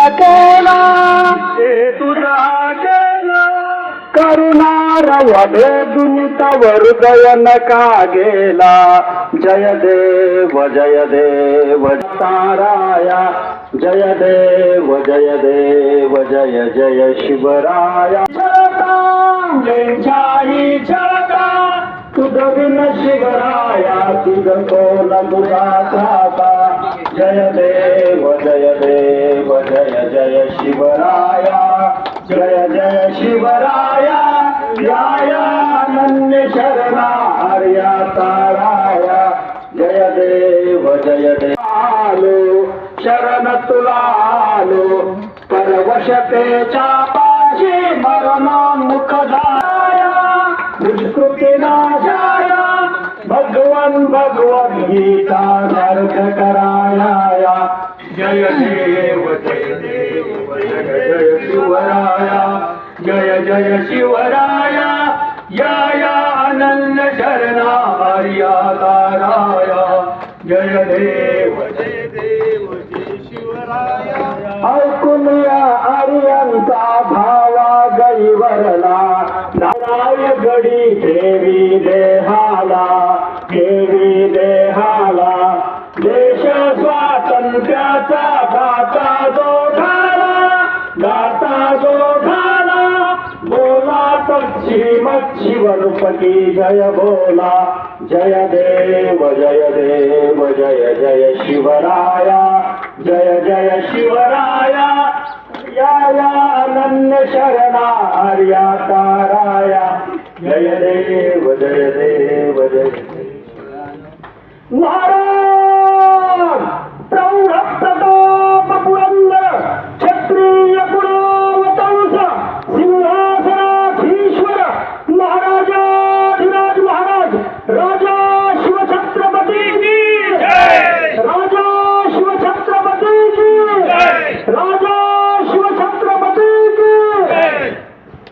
केला हे तुझा केला करुणारव भेदून तवर दयन का गेला जय देव ताराया जय देव जय जय शिवराया जय छळका तुझ बिन शिवराया तुझ कोण तुझा त्राता जय देव जय जय शिवराया जय शिवराया या अनन्य शरणा हर्या ताराया जय देव आलो शरण तुला आलो परवशतेच्या पाशी मरणोन्मुख झाया दुष्कृती नाशाया भगवन गीता सार्थ कराया जय देव जय जय शिवराया जय शिवराया या अनन्य शरणा हर्या ताराया जय देव जय शिवराया ऐकून या आर्यांचा भावा गैवरला नाराय गडी देवी देहाला देश स्वातंत्र्याचा गाता जो घाला बोला पश्चिम शिवरूपकी जय बोला जय देव जय शिवराया जय शिवराया या अनन्य शरणा हर्या ताराया जय देव जय